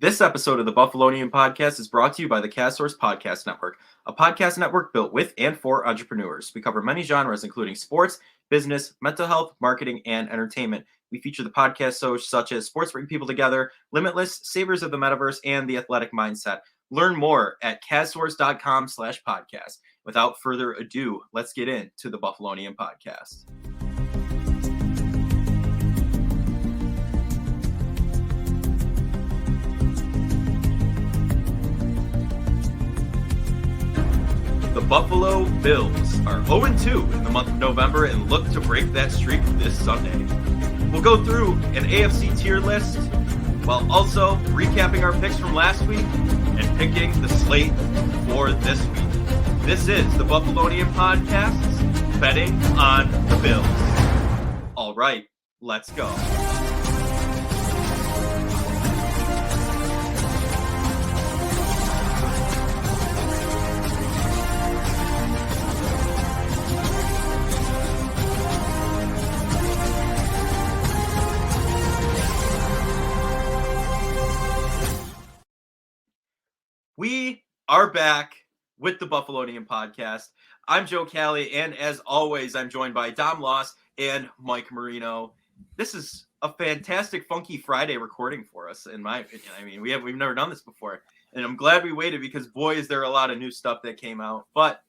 This episode of the Buffalonian Podcast is brought to you by the CastSource Podcast Network, a podcast network built with and for entrepreneurs. We cover many genres, including sports, business, mental health, marketing, and entertainment. We feature the podcast shows such as Sports Bring People Together, Limitless, Savers of the Metaverse, and The Athletic Mindset. Learn more at castsource.com/podcast. Without further ado, let's get into the Buffalonian Podcast. The Buffalo Bills are 0-2 in the month of November and look to break that streak this Sunday. We'll go through an AFC tier list while also recapping our picks from last week and picking the slate for this week. This is the Buffalonian Podcast, betting on the Bills. All right, let's go. We are back with the Buffalonian Podcast. I'm Joe Cali, and as always, I'm joined by Dom Loss and Mike Marino. This is a fantastic Funky Friday recording for us, in my opinion. I mean, we've never done this before, and I'm glad we waited because, boy, is there a lot of new stuff that came out. But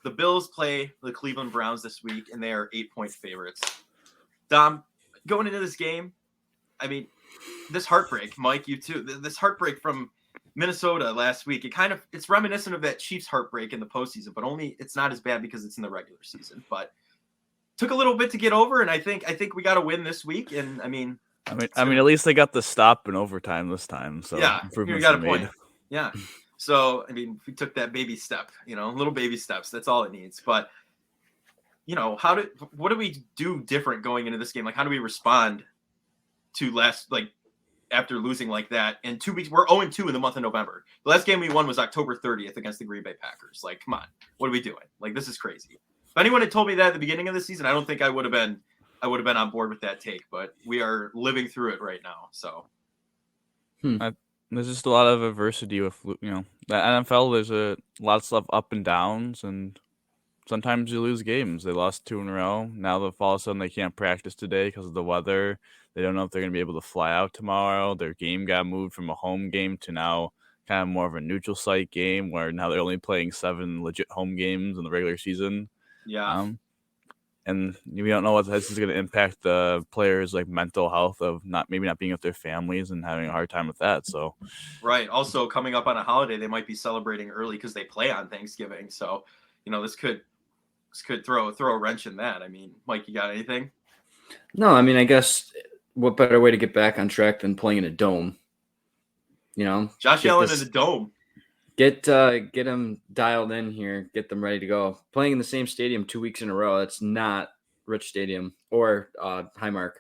the Bills play the Cleveland Browns this week, and they are 8-point favorites. Dom, going into this game, I mean, this heartbreak, Mike, you too, this heartbreak from Minnesota last week, it's reminiscent of that Chiefs heartbreak in the postseason, but only it's not as bad because it's in the regular season. But took a little bit to get over, and I think we got to win this week. And I mean, at least they got the stop in overtime this time. So yeah, improvements you got a made. point. Yeah. So I mean, we took that baby step, little baby steps. That's all it needs. But what do we do different going into this game? Like, how do we respond to after losing like that in 2 weeks? We're 0-2 in the month of November. The last game we won was October 30th against the Green Bay Packers. Like, come on, what are we doing? Like, this is crazy. If anyone had told me that at the beginning of the season, I don't think I would have been on board with that take. But we are living through it right now. So There's just a lot of adversity with the NFL. There's a lot of stuff up and downs, and sometimes you lose games. They lost 2 in a row. Now all of a sudden they can't practice today because of the weather. They don't know if they're going to be able to fly out tomorrow. Their game got moved from a home game to now kind of more of a neutral site game where now they're only playing 7 legit home games in the regular season. Yeah. And we don't know what this is going to impact the players' mental health of not being with their families and having a hard time with that. So, right. Also, coming up on a holiday, they might be celebrating early because they play on Thanksgiving. So, this could throw a wrench in that. I mean, Mike, you got anything? No, I mean, I guess what better way to get back on track than playing in a dome? Josh Allen in the dome. Get them dialed in here. Get them ready to go. Playing in the same stadium 2 weeks in a row. That's not Rich Stadium or Highmark.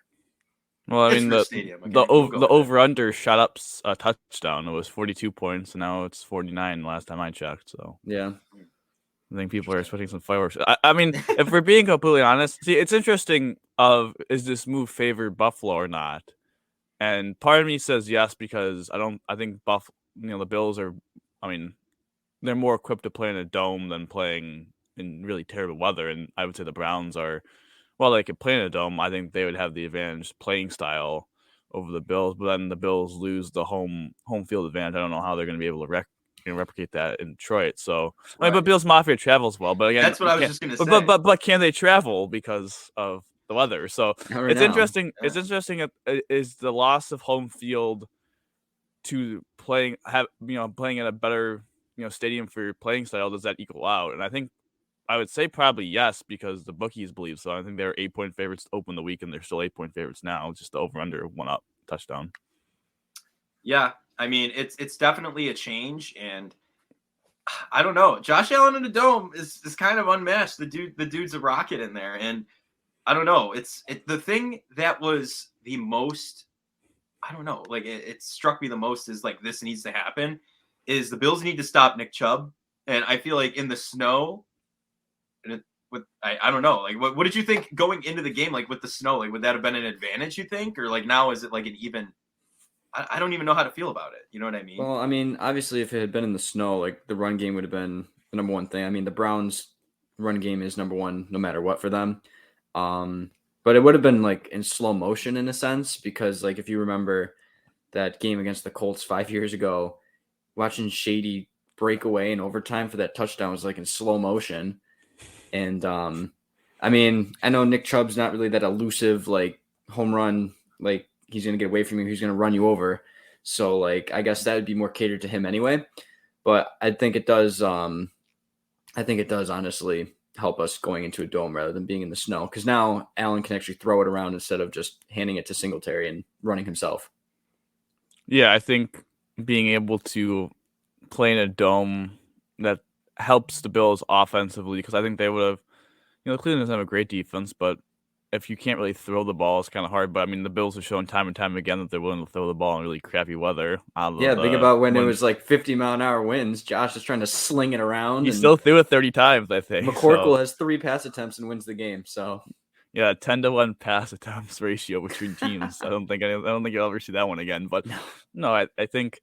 Well, I mean, the over-under shot up a touchdown. It was 42 points, and now it's 49 last time I checked. So yeah. I think people are expecting some fireworks. I mean, if we're being completely honest, see, it's interesting is this move favor Buffalo or not? And part of me says yes because I think the Bills are, I mean, they're more equipped to play in a dome than playing in really terrible weather. And I would say the Browns are, well, they could play in a dome. I think they would have the advantage playing style over the Bills, but then the Bills lose the home field advantage. I don't know how they're going to be able to replicate that in Detroit. So, right. I mean, but Bills Mafia travels well. But again, that's what I was just going to say. But can they travel because of the weather? So interesting. Yeah. It's interesting. Is the loss of home field to playing at a better stadium for your playing style, does that equal out? And I think I would say probably yes because the bookies believe so. I think they're 8-point favorites to open the week, and they're still 8-point favorites now. Just the over under 1 up touchdown. Yeah. I mean, it's definitely a change, and I don't know. Josh Allen in the dome is kind of unmatched. The dude's a rocket in there, and I don't know. It's the thing that was the most. I don't know. It struck me the most is this needs to happen. Is the Bills need to stop Nick Chubb, and I feel like in the snow, and I don't know. What did you think going into the game? With the snow, would that have been an advantage? You think, or now is it an even? I don't even know how to feel about it. You know what I mean? Well, I mean, obviously, if it had been in the snow, like the run game would have been the number one thing. I mean, the Browns' run game is number one no matter what for them. But it would have been like in slow motion in a sense because, like, if you remember that game against the Colts 5 years ago, watching Shady break away in overtime for that touchdown was like in slow motion. And I mean, I know Nick Chubb's not really that elusive, like home run, like he's gonna get away from you, he's gonna run you over. So like I guess that would be more catered to him anyway. But I think it does honestly help us going into a dome rather than being in the snow. Because now Allen can actually throw it around instead of just handing it to Singletary and running himself. Yeah, I think being able to play in a dome that helps the Bills offensively, because I think they would have, Cleveland doesn't have a great defense, but if you can't really throw the ball, it's kind of hard. But I mean, the Bills have shown time and time again that they're willing to throw the ball in really crappy weather. Yeah, think about when it was like 50-mile-an-hour winds. Josh is trying to sling it around. He still threw it 30 times, I think. McCorkle has 3 pass attempts and wins the game. So yeah, 10-1 pass attempts ratio between teams. I don't think you'll ever see that one again. But no, I think.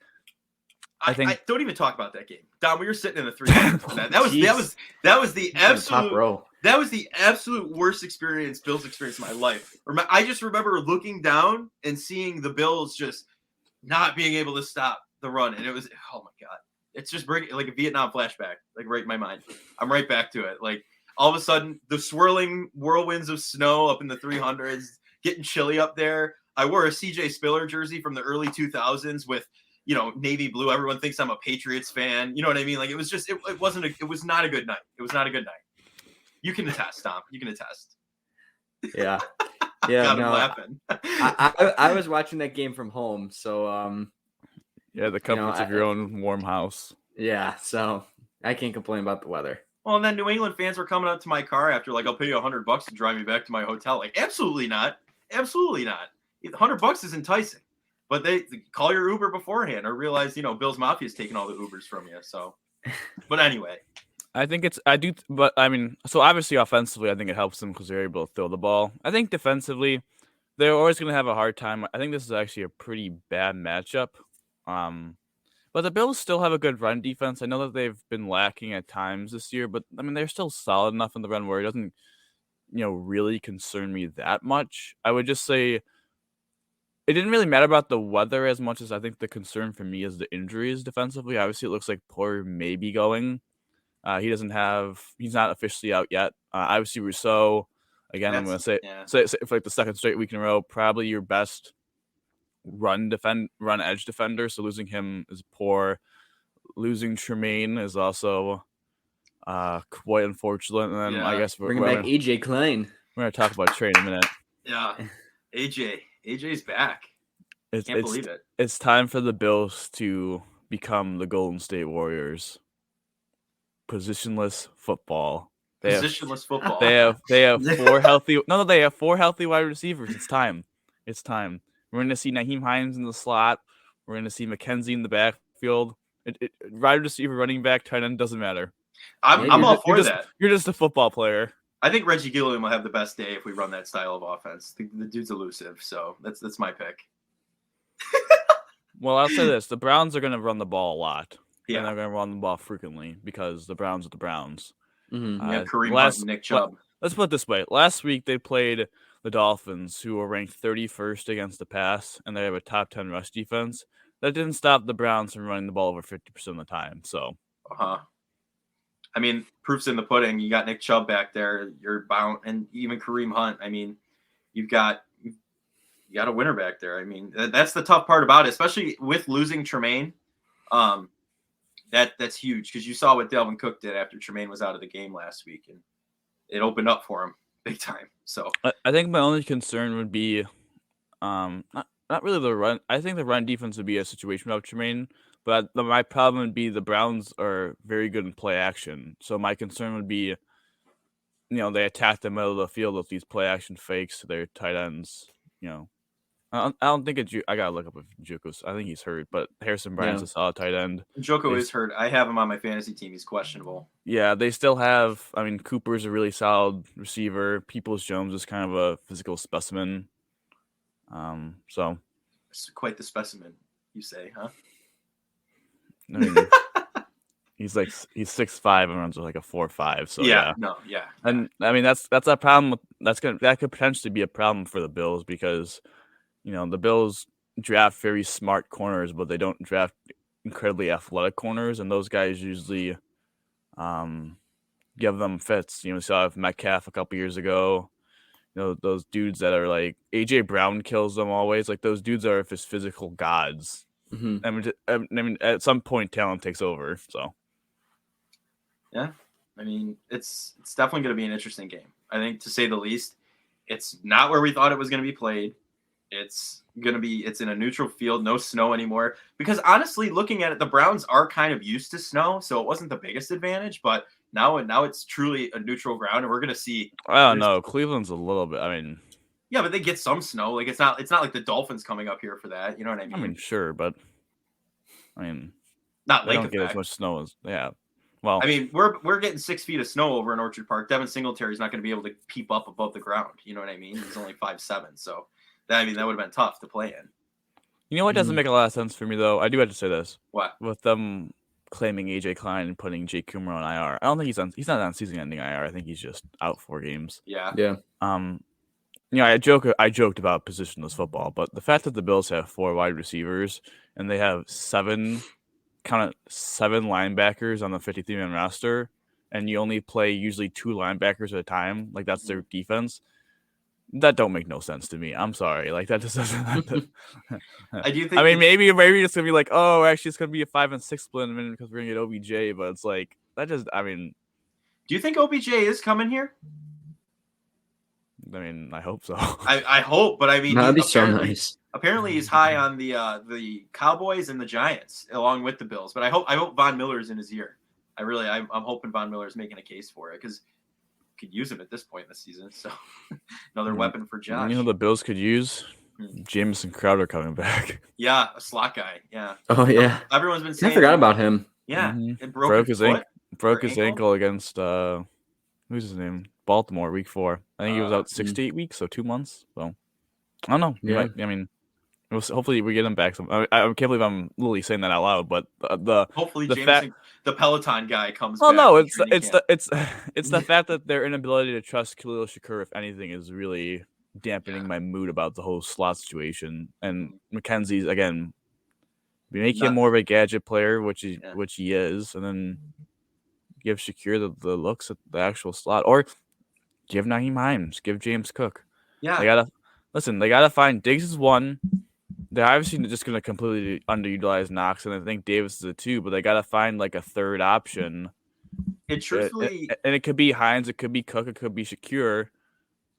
I don't even talk about that game. Dom, we were sitting in the 300. That was the absolute top row. That was the absolute worst Bills experience of my life. I just remember looking down and seeing the Bills just not being able to stop the run, and it was, oh my god, it's just bringing like a Vietnam flashback, like right in my mind. I'm right back to it. Like all of a sudden, the swirling whirlwinds of snow up in the 300s, getting chilly up there. I wore a CJ Spiller jersey from the early 2000s with, navy blue. Everyone thinks I'm a Patriots fan. You know what I mean? Like it was just, it was not a good night. It was not a good night. You can attest, Tom. You can attest. Yeah. Yeah. I'm laughing. I was watching that game from home. So, yeah, the comforts of your own warm house. Yeah. So I can't complain about the weather. Well, and then New England fans were coming up to my car after, like, I'll pay you $100 to drive me back to my hotel. Like, absolutely not. Absolutely not. $100 is enticing. But they call your Uber beforehand or realize, Bill's Mafia is taking all the Ubers from you. So, but anyway. But I mean, so obviously offensively, I think it helps them because they're able to throw the ball. I think defensively, they're always going to have a hard time. I think this is actually a pretty bad matchup. But the Bills still have a good run defense. I know that they've been lacking at times this year, but I mean, they're still solid enough in the run where it doesn't, really concern me that much. I would just say it didn't really matter about the weather as much as I think the concern for me is the injuries defensively. Obviously, it looks like Poyer may be going. He's not officially out yet. Obviously, Rousseau, again, I'm going to say for like the second straight week in a row, probably your best run edge defender. So losing him is poor. Losing Tremaine is also quite unfortunate. And then I guess bringing back AJ Klein. We're going to talk about Trey in a minute. Yeah, AJ's back. Can't believe it. It's time for the Bills to become the Golden State Warriors. Positionless football. Football. They have four healthy. No, they have 4 healthy wide receivers. It's time. We're going to see Nyheim Hines in the slot. We're going to see McKenzie in the backfield. Wide receiver, running back, tight end doesn't matter. I'm all for that. You're just a football player. I think Reggie Gilliam will have the best day if we run that style of offense. The dude's elusive, so that's my pick. Well, I'll say this: the Browns are going to run the ball a lot. Yeah, and they're going to run the ball frequently because the Browns are the Browns. Mm-hmm. Kareem Hunt and Nick Chubb. Let's put it this way: last week they played the Dolphins, who were ranked 31st against the pass, and they have a top 10 rush defense. That didn't stop the Browns from running the ball over 50% of the time. So, I mean, proof's in the pudding. You got Nick Chubb back there. You're bound, and even Kareem Hunt. I mean, you got a winner back there. I mean, that's the tough part about it, especially with losing Tremaine. That's huge because you saw what Dalvin Cook did after Tremaine was out of the game last week, and it opened up for him big time. So I think my only concern would be, not really the run. I think the run defense would be a situation without Tremaine, but my problem would be the Browns are very good in play action. So my concern would be, they attack the middle of the field with these play action fakes to their tight ends. I don't think I gotta look up if Njoku's. I think he's hurt, but Harrison Bryant's a solid tight end. Njoku is hurt. I have him on my fantasy team. He's questionable. Yeah, they still have. I mean, Cooper's a really solid receiver. Peoples-Jones is kind of a physical specimen. So it's quite the specimen. you say, huh? I mean, he's 6'5" and runs like a 4.5. So yeah. No, yeah. And I mean that's a problem. That could potentially be a problem for the Bills because the Bills draft very smart corners, but they don't draft incredibly athletic corners, and those guys usually give them fits. We saw with Metcalf a couple years ago. Those dudes that are like AJ Brown kills them always. Like those dudes are just physical gods. Mm-hmm. I mean, at some point, talent takes over. So, yeah, I mean, it's definitely going to be an interesting game. I think, to say the least. It's not where we thought it was going to be played. It's in a neutral field, no snow anymore. Because honestly, looking at it, the Browns are kind of used to snow, so it wasn't the biggest advantage. But now it's truly a neutral ground, and we're going to see. I don't know. Cleveland's a little bit. I mean. Yeah, but they get some snow. Like it's not like the Dolphins coming up here for that. You know what I mean? I mean, sure, but I mean, not they Lake don't get as much snow as Well, I mean, we're getting 6 feet of snow over in Orchard Park. Devin Singletary's not going to be able to peep up above the ground. You know what I mean? He's only 5'7", so that would have been tough to play in. You know what doesn't make a lot of sense for me though? I do have to say this. What? With them claiming AJ Klein and putting Jake Coomer on IR. I don't think he's not on season-ending IR. I think he's just out 4 games. Yeah. Yeah. I joked about positionless football, but the fact that the Bills have 4 wide receivers and they have 7 linebackers on the 53-man roster, and you only play usually 2 linebackers at a time, like that's their defense. That don't make no sense to me. I'm sorry, like that just doesn't. I do think. I mean, maybe it's gonna be like, oh, actually, it's gonna be a 5 and 6 split in a minute because we're gonna get OBJ, but it's like that just. I mean, do you think OBJ is coming here? I mean, I hope so. I hope, but I mean, that'd be so nice. Apparently, he's high on the Cowboys and the Giants, along with the Bills. But I hope Von Miller's in his ear. I'm hoping Von Miller's making a case for it because could use him at this point in the season. So another weapon for Josh. The Bills could use Jamison Crowder coming back. Yeah, a slot guy. Yeah. Oh yeah. Everyone's been saying. I forgot about him. Yeah, it broke his ankle against who's his name? Baltimore, week 4. I think he was out 6 to 8 weeks, so 2 months. So I don't know. Yeah. Hopefully we get him back. I can't believe I'm literally saying that out loud, but hopefully the Peloton guy comes. Oh back no, it's the fact that their inability to trust Khalil Shakur, if anything, is really dampening my mood about the whole slot situation. And McKenzie's again, we make him more of a gadget player, which he is, and then give Shakir the looks at the actual slot, or give Nyheim Hines, give James Cook. Yeah, they gotta find Diggs is one. They're obviously just going to completely underutilize Knox, and I think Davis is a 2, but they got to find like a third option. And it could be Hines, it could be Cook, it could be Shakir,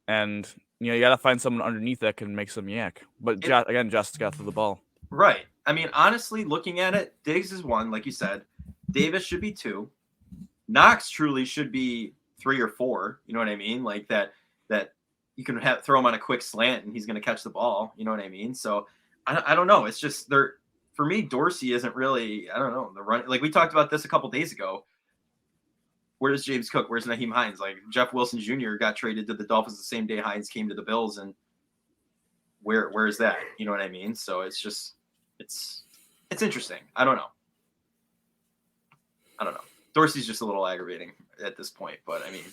and you got to find someone underneath that can make some yak. But Josh got through the ball. Right. I mean, honestly, looking at it, Diggs is 1, like you said. Davis should be 2. Knox truly should be 3 or 4. You know what I mean? Like that you can throw him on a quick slant and he's going to catch the ball. You know what I mean? So. I don't know. It's just for me, Dorsey isn't really, I don't know, the run. Like we talked about this a couple days ago. Where's James Cook? Where's Nyheim Hines? Like Jeff Wilson Jr. got traded to the Dolphins the same day Hines came to the Bills. And where is that? You know what I mean? So it's just, it's interesting. I don't know. Dorsey's just a little aggravating at this point, but I mean,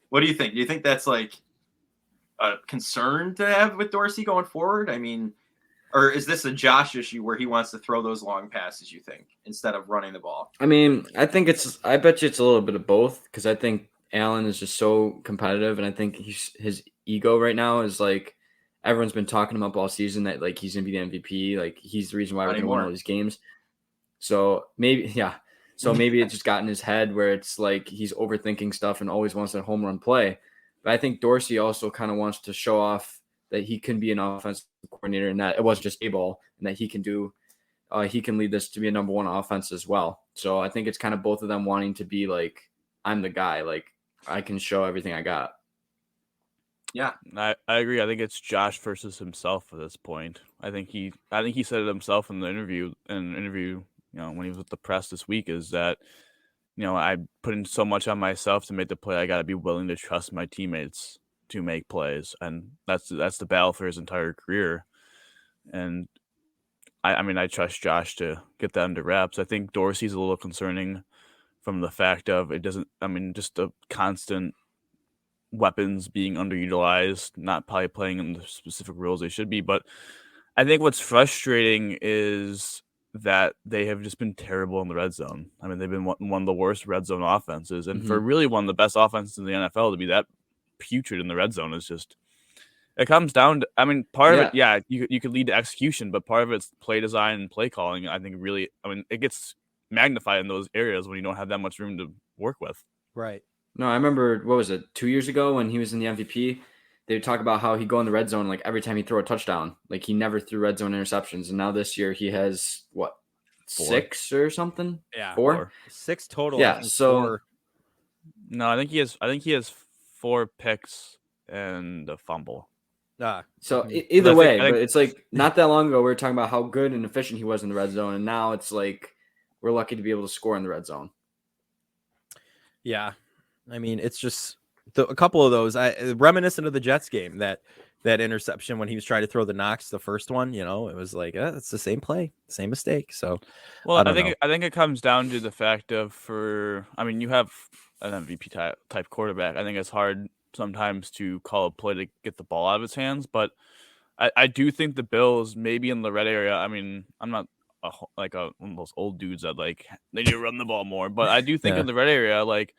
what do you think? Do you think that's like a concern to have with Dorsey going forward? I mean, or is this a Josh issue where he wants to throw those long passes, you think, instead of running the ball? I mean, I bet you it's a little bit of both because I think Allen is just so competitive, and I think his ego right now is like everyone's been talking him up all season that like he's going to be the MVP. Like he's the reason why we're going to win all these games. So maybe it just got in his head where it's like he's overthinking stuff and always wants a home run play. But I think Dorsey also kind of wants to show off that he can be an offensive coordinator and that it wasn't just A-ball and that he can lead this to be a number 1 offense as well. So I think it's kind of both of them wanting to be like, I'm the guy, like I can show everything I got. Yeah, I agree. I think it's Josh versus himself at this point. I think he said it himself in the interview, when he was with the press this week, is that, I put in so much on myself to make the play. I got to be willing to trust my teammates to make plays, and that's the battle for his entire career. And I mean, I trust Josh to get that under wraps. I think Dorsey's a little concerning from the fact of it doesn't. I mean, just the constant weapons being underutilized, not probably playing in the specific roles they should be. But I think what's frustrating is that they have just been terrible in the red zone. I mean, they've been one of the worst red zone offenses, and for really one of the best offenses in the NFL to be that putrid in the red zone is just. It comes down to, I mean, part of it, yeah, you could lead to execution, but part of it's play design and play calling. I think really, I mean, it gets magnified in those areas when you don't have that much room to work with. Right. No, I remember, what was it, 2 years ago when he was in the MVP? They would talk about how he'd go in the red zone like every time he throw a touchdown. Like he never threw red zone interceptions. And now this year he has, what, 6 or something? Yeah. 4? 6 total. Yeah, so... No, I think he has 4 picks and a fumble. So either way, but it's like not that long ago we were talking about how good and efficient he was in the red zone, and now it's like we're lucky to be able to score in the red zone. Yeah, I mean it's just a couple of those. Reminiscent of the Jets game, that interception when he was trying to throw the Knox, the first one. You know, it was like it's the same play, same mistake. So, well, I think it comes down to the fact of you have an MVP type quarterback. I think it's hard sometimes to call a play to get the ball out of his hands, but I do think the Bills maybe in the red area. I mean, I'm not one of those old dudes that like they need to run the ball more, but I do think in the red area, like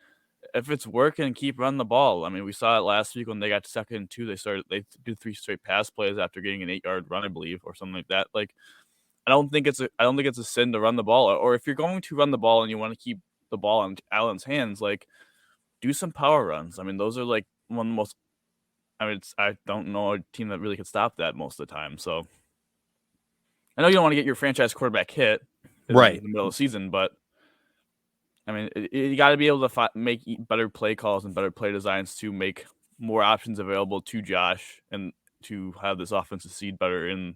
if it's working, keep running the ball. I mean, we saw it last week when they got to 2nd and 2. They did 3 straight pass plays after getting an 8-yard run, I believe, or something like that. Like I don't think it's a sin to run the ball, or if you're going to run the ball and you want to keep the ball in Allen's hands, like do some power runs. I mean, those are like one of the most. I mean, I don't know a team that really could stop that most of the time. So I know you don't want to get your franchise quarterback hit in the middle of the season, but I mean, you got to be able to make better play calls and better play designs to make more options available to Josh and to have this offense succeed better in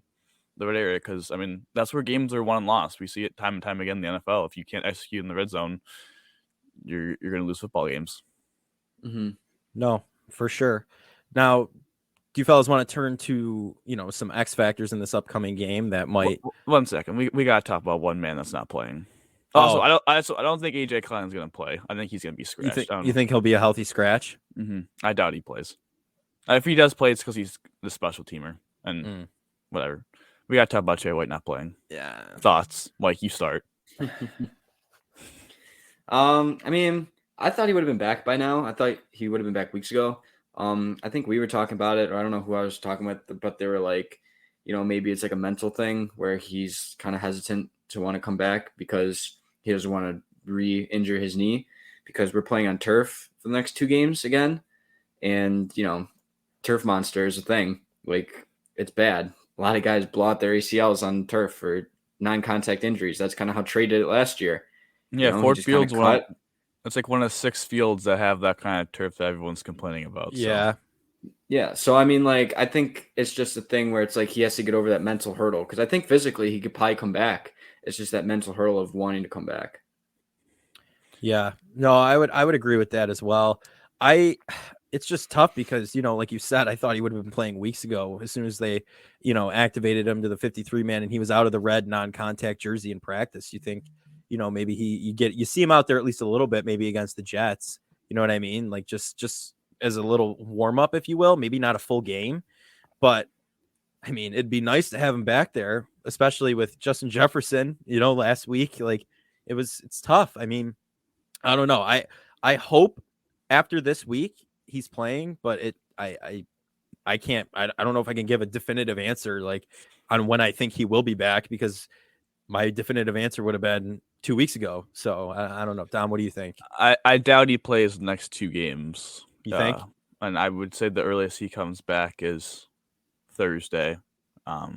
the red area. Because I mean, that's where games are won and lost. We see it time and time again in the NFL. If you can't execute in the red zone, you're going to lose football games. Mm-hmm. No, for sure. Now, do you fellas want to turn to some X factors in this upcoming game that might? 1 second, we got to talk about one man that's not playing. Also, I don't think AJ Klein's going to play. I think he's going to be scratched. You think he'll be a healthy scratch? Mm-hmm. I doubt he plays. If he does play, it's because he's the special teamer and whatever. We got to talk about Jay White not playing. Yeah. Thoughts? Mike, you start. I mean, I thought he would have been back by now. I thought he would have been back weeks ago. I think we were talking about it, or I don't know who I was talking with, but they were like, maybe it's like a mental thing where he's kind of hesitant to want to come back because he doesn't want to re-injure his knee because we're playing on turf for the next 2 games again. And, turf monster is a thing. Like, it's bad. A lot of guys blow out their ACLs on turf for non-contact injuries. That's kind of how Trey did it last year. Yeah, Ford Field's it's like one of 6 fields that have that kind of turf that everyone's complaining about. Yeah. So. Yeah. So, I mean, like, I think it's just a thing where it's like he has to get over that mental hurdle because I think physically he could probably come back. It's just that mental hurdle of wanting to come back. Yeah. No, I would agree with that as well. It's just tough because, like you said, I thought he would have been playing weeks ago as soon as they, activated him to the 53 man and he was out of the red non-contact jersey in practice. You think, maybe you see him out there at least a little bit, maybe against the Jets. You know what I mean? Like just as a little warm up, if you will, maybe not a full game, but I mean, it'd be nice to have him back there, especially with Justin Jefferson, last week. Like it's tough. I mean, I don't know. I hope after this week he's playing, but I can't, I don't know if I can give a definitive answer like on when I think he will be back because my definitive answer would have been 2 weeks ago. So I don't know. Dom, what do you think? I doubt he plays the next 2 games. You think? And I would say the earliest he comes back is Thursday. Not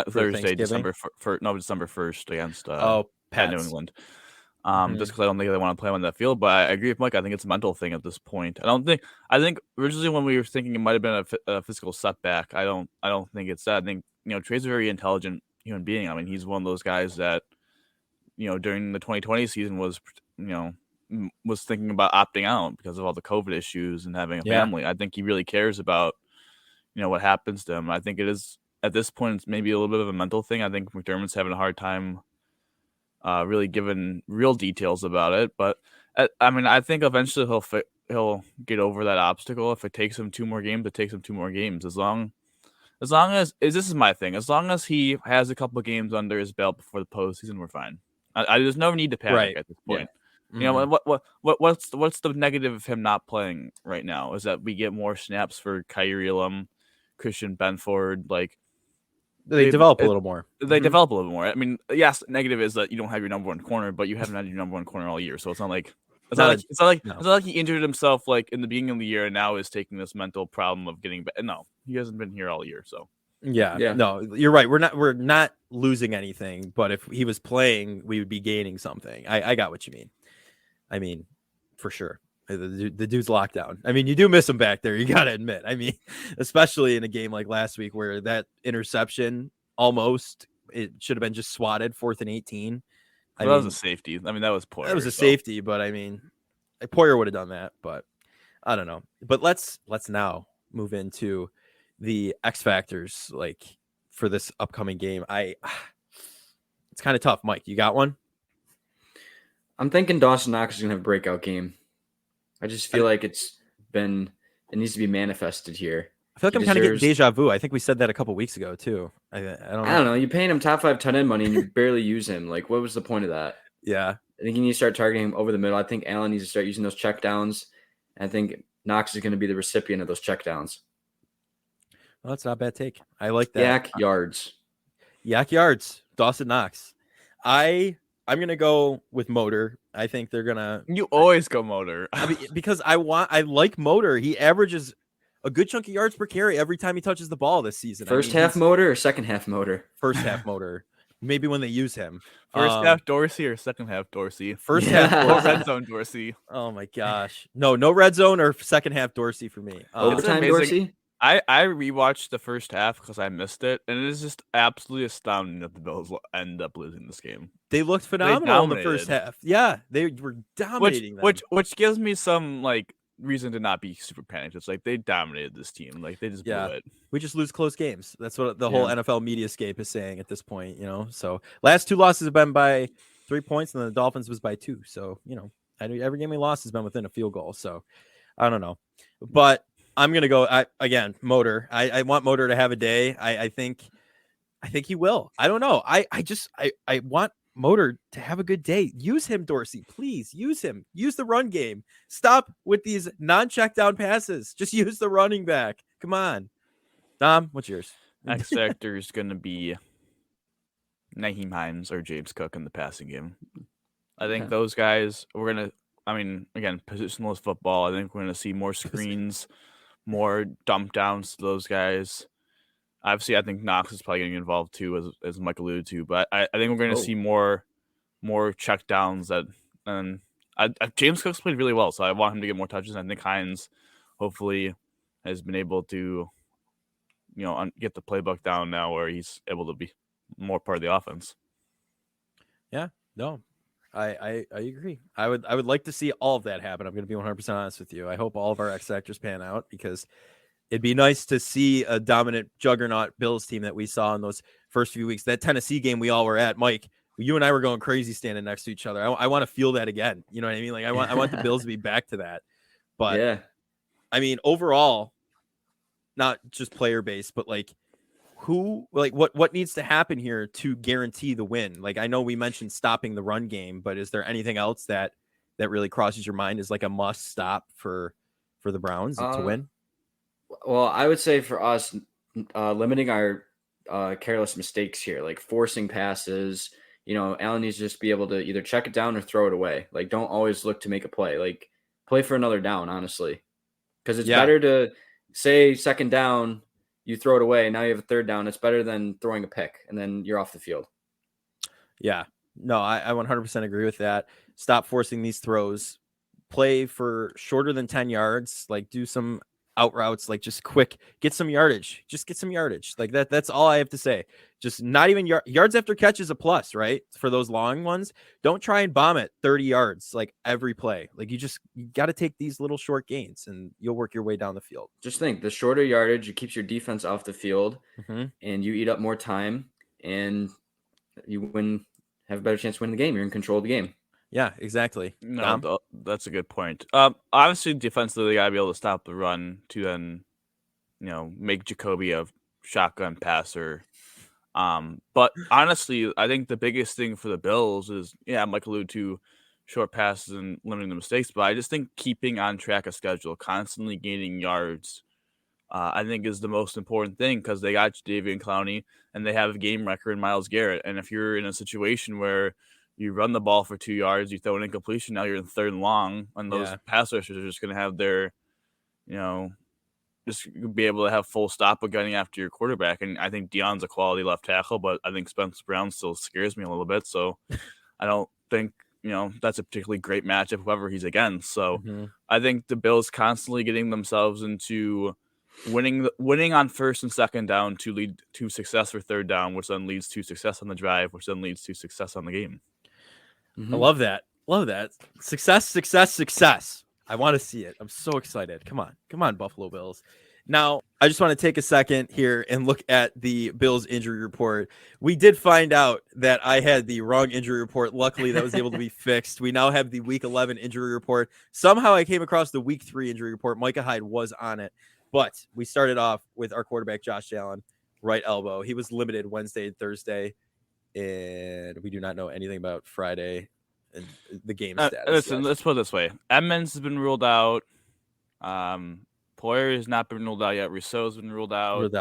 Thursday, December 1st against Pat New England. Just because I don't think they want to play him on that field. But I agree with Mike. I think it's a mental thing at this point. I think originally when we were thinking it might have been a physical setback. I don't think it's that. I think Trey's a very intelligent human being. I mean, he's one of those guys that during the 2020 season was thinking about opting out because of all the COVID issues and having a family. I think he really cares about what happens to him. I think it is at this point it's maybe a little bit of a mental thing. I think McDermott's having a hard time really giving real details about it. But I mean, I think eventually he'll get over that obstacle. If it takes him 2 more games, it takes him 2 more games. As long as this is my thing. As long as he has a couple of games under his belt before the postseason, we're fine. There's no need to panic Right. at this point. Yeah. You know, what's the negative of him not playing right now? Is that we get more snaps for Kyrie Elam, Christian Benford, like They develop a little more. they Mhm. develop a little more. I mean, yes, negative is that you don't have your number one corner, but you haven't had your number one corner all year, so it's not like it's No, not like no. it's not like he injured himself like in the beginning of the year and now is taking this mental problem of getting back. No, he hasn't been here all year, so Yeah, Yeah. no, you're right. We're not losing anything, but if he was playing, we would be gaining something. I got what you mean. I mean, for sure. The dude's locked down. I mean, you do miss him back there. You got to admit. I mean, especially in a game like last week where that interception almost it should have been just swatted 4th and 18. that was a safety. I mean, that was poor. That was a safety, but I mean, Poyer would have done that, but I don't know. But let's now move into the X factors like for this upcoming game. It's kind of tough. Mike, you got one? I'm thinking Dawson Knox is gonna have a breakout game. I just feel like it needs to be manifested here. I feel like He I'm kind of getting deserves- deja vu. I think we said that a couple weeks ago too. I don't know. I don't know. You're paying him top 5 tight end money and you barely use him. Like, what was the point of that? Yeah, I think you need to start targeting him over the middle. I think Allen needs to start using those check downs. And I think Knox is going to be the recipient of those check downs. well, that's not a bad take. I like that. Yak yards. Yak yards. Dawson Knox. I'm gonna go with Motor. I think they're gonna. You always go Motor. I mean, because I like Motor. He averages a good chunk of yards per carry every time he touches the ball this season. First I mean, half he's motor or second half motor? first half Motor. Maybe when they use him. First half Dorsey or second half Dorsey? First Yeah. half. Or Dorsey. red zone Dorsey. Oh my gosh. No red zone or second half Dorsey for me. Overtime amazing. Dorsey? I rewatched the first half because I missed it, and it is just absolutely astounding that the Bills end up losing this game. They looked phenomenal in the first dominated. half. Yeah, they were dominating them. Which gives me some like reason to not be super panicked. It's like they dominated this team. Like they just blew Yeah. it. We just lose close games. That's what the whole Yeah. NFL mediascape is saying at this point, you know. So last 2 losses have been by 3 points, and then the Dolphins was by 2. So, you know, every game we lost has been within a field goal. So I don't know. But I'm gonna go again, Motor. I want Motor to have a day. I think he will. I don't know. I want Motor to have a good day. Use him, Dorsey. Please use him. Use the run game. Stop with these non-check down passes. Just use the running back. Come on. Dom, what's yours? X factor is going to be Nyheim Hines or James Cook in the passing game. I think Okay. those guys, we're going to, I mean, again, positionless football. I think we're going to see more screens, more dump downs to those guys. Obviously, I think Knox is probably getting involved too, as Mike alluded to. But I think we're going to see more check downs. James Cook's played really well, so I want him to get more touches. I think Hines hopefully has been able to, get the playbook down now where he's able to be more part of the offense. Yeah, no, I agree. I would like to see all of that happen. I'm going to be 100% honest with you. I hope all of our X factors pan out because it'd be nice to see a dominant juggernaut Bills team that we saw in those first few weeks. That Tennessee game we all were at, Mike. You and I were going crazy standing next to each other. I want to feel that again. You know what I mean? Like I want the Bills to be back to that. But yeah, I mean, overall, not just player based, but like what needs to happen here to guarantee the win? Like I know we mentioned stopping the run game, but is there anything else that really crosses your mind as like a must stop for the Browns to win? Well, I would say for us, limiting our careless mistakes here, like forcing passes. Allen needs to just be able to either check it down or throw it away. Like, don't always look to make a play. Like, play for another down, honestly. Because it's better to say second down, you throw it away, and now you have a third down. It's better than throwing a pick, and then you're off the field. Yeah. No, I 100% agree with that. Stop forcing these throws. Play for shorter than 10 yards. Like, do some out routes, like just quick, get some yardage, just get some yardage. Like that's all I have to say. Just not even yards after catch is a plus, right? For those long ones, don't try and bomb it 30 yards like every play. Like you got to take these little short gains and you'll work your way down the field. Just think, the shorter yardage, it keeps your defense off the field, Mm-hmm. and you eat up more time, and you have a better chance to win the game. You're in control of the game. Yeah, exactly. No, that's a good point. Obviously, defensively, they gotta be able to stop the run to then, make Jacoby a shotgun passer. But honestly, I think the biggest thing for the Bills is, Mike alluded to short passes and limiting the mistakes, but I just think keeping on track of schedule, constantly gaining yards, I think is the most important thing because they got Jadeveon Clowney and they have a game record in Myles Garrett. And if you're in a situation where you run the ball for 2 yards, you throw an incompletion, now you're in 3rd and long, and those pass rushers are just going to have their, just be able to have full stop of getting after your quarterback. And I think Deion's a quality left tackle, but I think Spencer Brown still scares me a little bit. So I don't think, that's a particularly great matchup, whoever he's against. So I think the Bills constantly getting themselves into winning on 1st and 2nd down to lead to success for 3rd down, which then leads to success on the drive, which then leads to success on the game. I love that. Love that. Success, success, success. I want to see it. I'm so excited. Come on, Buffalo Bills. Now, I just want to take a second here and look at the Bills injury report. We did find out that I had the wrong injury report. Luckily, that was able to be fixed. We now have the Week 11 injury report. Somehow I came across the Week 3 injury report. Micah Hyde was on it. But we started off with our quarterback, Josh Allen, right elbow. He was limited Wednesday and Thursday, and we do not know anything about Friday and the game status. Listen, let's put it this way. Edmonds has been ruled out. Poyer has not been ruled out yet. Rousseau's been ruled out.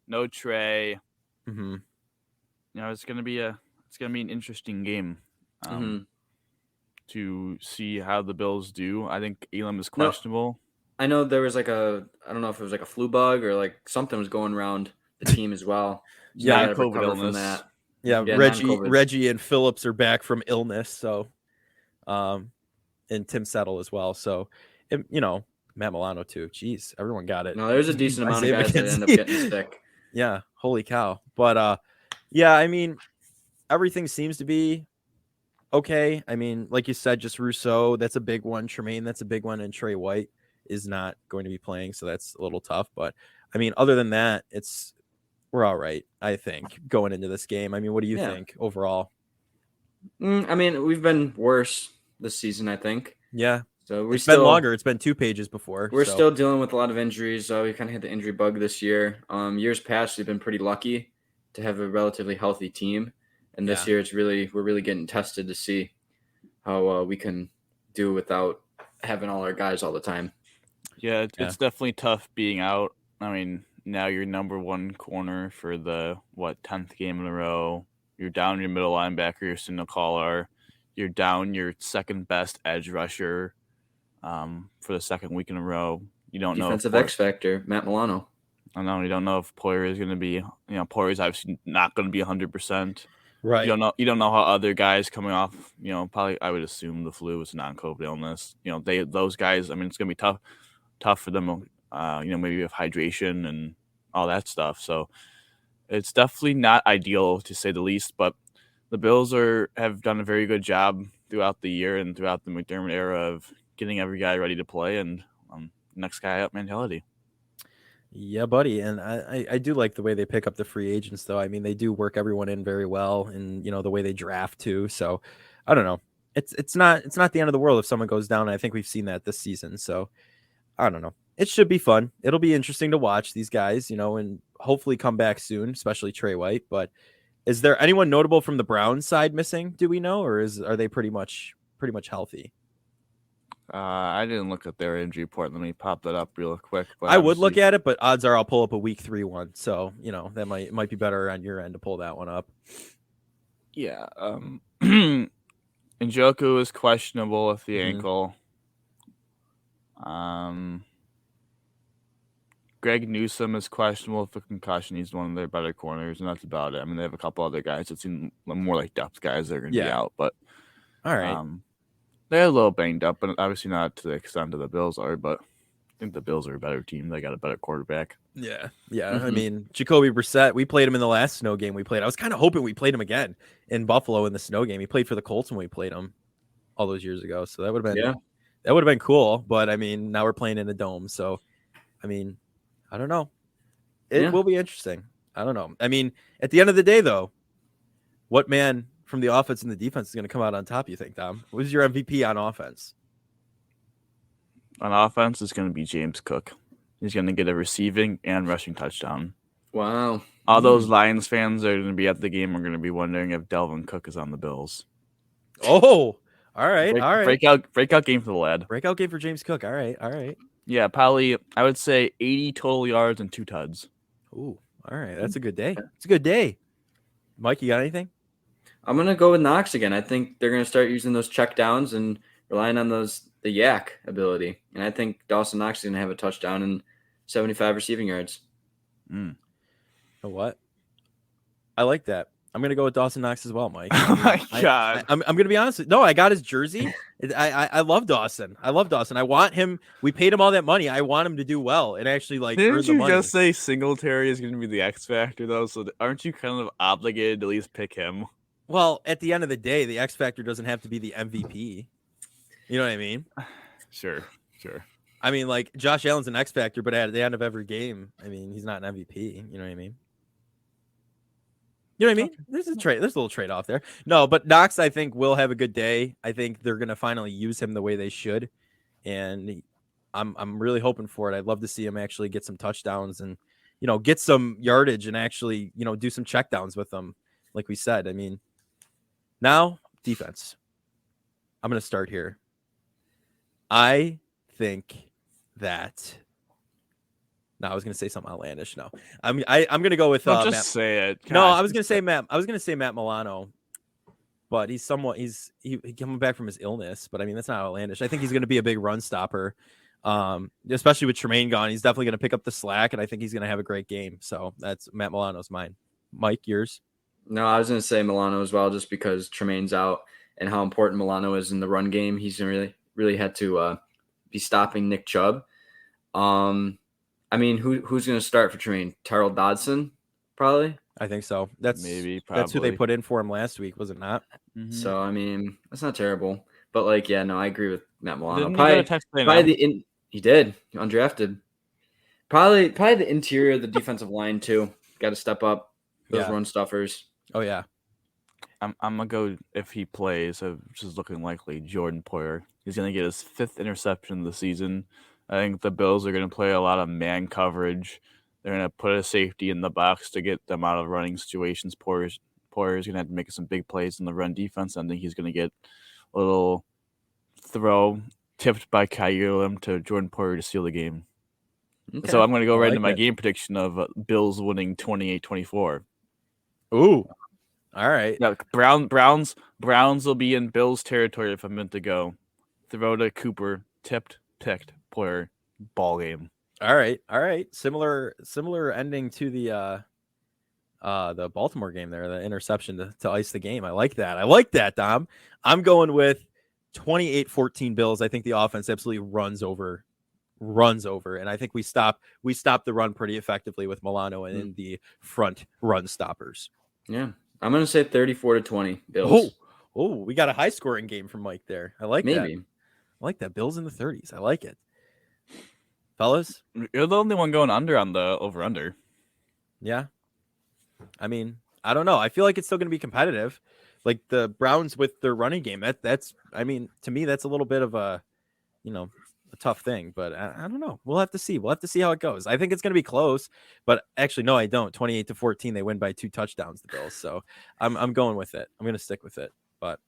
No Trey. Mm-hmm. It's gonna be an interesting game to see how the Bills do. I think Elam is questionable. I know there was I don't know if it was like a flu bug or like something was going around the team as well. So Yeah, they gotta COVID recover illness. from that. Yeah, Yeah, non-COVID. Reggie and Phillips are back from illness, so and Tim Settle as well. So Matt Milano too. Jeez, everyone got it. No, there's a decent amount of Isaiah guys that end up McKenzie. getting sick. Yeah, holy cow. But I mean, everything seems to be okay. I mean, like you said, just Rousseau, that's a big one. Tremaine, that's a big one, and Trey White is not going to be playing, so that's a little tough. But I mean, other than that, we're all right, I think, going into this game. I mean, what do you think overall? I mean, we've been worse this season, I think. Yeah. So It's been longer. It's been 2 pages before. We're still dealing with a lot of injuries. We kind of had the injury bug this year. Years past, we've been pretty lucky to have a relatively healthy team. And this year, we're really getting tested to see how we can do without having all our guys all the time. Yeah, it's definitely tough being out. I mean, now you're number 1 corner for the 10th game in a row. You're down your middle linebacker, your signal caller. You're down your 2nd best edge rusher for the 2nd week in a row. You don't know defensive X factor, Matt Milano. I know you don't know if Poyer is going to be. Poyer's obviously not going to be 100%. Right. You don't know how other guys coming off. Probably I would assume the flu is a non-COVID illness. Those guys. I mean, it's going to be tough for them. Maybe with hydration and all that stuff. So it's definitely not ideal to say the least. But the Bills have done a very good job throughout the year and throughout the McDermott era of getting every guy ready to play and next guy up mentality. Yeah, buddy. And I do like the way they pick up the free agents, though. I mean, they do work everyone in very well, and the way they draft too. So I don't know. It's not the end of the world if someone goes down. I think we've seen that this season. So I don't know. It should be fun. It'll be interesting to watch these guys, and hopefully come back soon, especially Trey White. But is there anyone notable from the Browns side missing? Do we know, or are they pretty much healthy? I didn't look at their injury report. Let me pop that up real quick. But I would look at it, but odds are I'll pull up a week 3 one. So, that might be better on your end to pull that one up. Yeah. Njoku is questionable with the ankle. Greg Newsome is questionable with the concussion. He's one of their better corners, and that's about it. I mean, they have a couple other guys that seem more like depth guys that are going to be out. But all right. They're a little banged up, but obviously not to the extent of the Bills are. But think the Bills are a better team. They got a better quarterback. Yeah. Yeah. I Mhm. mean, Jacoby Brissett, we played him in the last snow game we played. I was kind of hoping we played him again in Buffalo in the snow game. He played for the Colts when we played him all those years ago. So that would have been cool. But I mean, now we're playing in a dome. So, I mean, I don't know. It Yeah. will be interesting. I don't know. I mean, at the end of the day, though, what man from the offense and the defense is going to come out on top, you think, Dom? Who's your MVP on offense? On offense, it's going to be James Cook. He's going to get a receiving and rushing touchdown. Wow. All those Lions fans that are going to be at the game are going to be wondering if Delvin Cook is on the Bills. Oh, all right. All right. Breakout game for the lad. Breakout game for James Cook. All right. All right. Yeah, probably, I would say 80 total yards and 2 tuds. Ooh, all right. That's a good day. It's a good day. Mike, you got anything? I'm gonna go with Knox again. I think they're gonna start using those check downs and relying on the yak ability. And I think Dawson Knox is gonna have a touchdown and 75 receiving yards. You know what? I like that. I'm gonna go with Dawson Knox as well, Mike. Oh my God. I'm gonna be honest. No, I got his jersey. I love Dawson. I love Dawson. I want him. We paid him all that money. I want him to do well and actually earn Didn't the you money. just say Singletary is going to be the X factor though? So aren't you kind of obligated to at least pick him? Well, at the end of the day, the X factor doesn't have to be the MVP. You know what I mean? Sure. I mean, like Josh Allen's an X factor, but at the end of every game, I mean, he's not an MVP. You know what I mean? You know what I mean? There's a little trade off there. No, but Knox, I think, will have a good day. I think they're gonna finally use him the way they should, and I'm really hoping for it. I'd love to see him actually get some touchdowns and get some yardage and actually do some checkdowns with them, like we said. I mean, now defense. I'm gonna start here. I think that. No, I was gonna say something outlandish. No, I'm gonna go with Don't just Matt. say it. No, Gosh, I was gonna say Matt Milano, but he's coming back from his illness. But I mean, that's not outlandish. I think he's gonna be a big run stopper, especially with Tremaine gone. He's definitely gonna pick up the slack, and I think he's gonna have a great game. So that's Matt Milano's mine. Mike, yours? No, I was gonna say Milano as well, just because Tremaine's out and how important Milano is in the run game. He's really had to be stopping Nick Chubb. I mean, who's going to start for Tremaine? Tyrell Dodson, probably. I think so. That's Maybe, That's who they probably. put in for him last week, was it not? Mhm. So I mean, that's not terrible. But like, yeah, no, I agree with Matt Milano. Didn't he go to Texas A&M? He did undrafted. Probably the interior of the defensive line too. Got to step up those Yeah. run stuffers. Oh yeah. I'm gonna go if he plays, which is looking likely. Jordan Poyer. He's gonna get his 5th interception of the season. I think the Bills are gonna play a lot of man coverage. They're gonna put a safety in the box to get them out of running situations. Poyer's gonna have to make some big plays in the run defense. I think he's gonna get a little throw tipped by Kyler to Jordan Poyer to steal the game. Okay. So I'm gonna go I right like into my that. game prediction of Bills winning 28-24. Ooh. All right. Yeah, Browns will be in Bills territory if I'm meant to go. Throw to Cooper, tipped, picked, Poyer, ball game. All right. All right. Similar ending to the Baltimore game there, the interception to ice the game. I like that, Dom. I'm going with 28-14 Bills. I think the offense absolutely runs over. And I think we stop the run pretty effectively with Milano and in the front run stoppers. Yeah. I'm going to say 34-20 Bills. Oh, we got a high scoring game from Mike there. I like that. Maybe. I like that. Bills in the 30s. I like it. Fellas? You're the only one going under on the over-under. Yeah. I mean, I don't know. I feel like it's still going to be competitive. Like the Browns with their running game. That's I mean, to me, that's a little bit of a tough thing, but I don't know. We'll have to see. We'll have to see how it goes. I think it's going to be close, but actually, no, I don't. 28-14, they win by 2 touchdowns, the Bills. So I'm going with it. I'm going to stick with it. But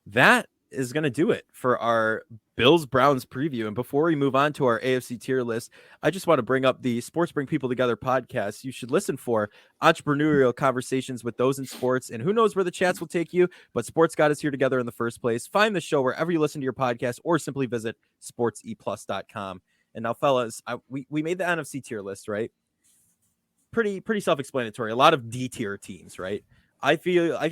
that is going to do it for our Bills Browns preview. And before we move on to our AFC tier list, I just want to bring up the Sports Bring People Together podcast. You should listen for entrepreneurial conversations with those in sports, and who knows where the chats will take you, but sports got us here together in the first place. Find the show wherever you listen to your podcast, or simply visit sportseplus.com. And now, fellas, we made the NFC tier list, right? Pretty self-explanatory. A lot of D tier teams, right? I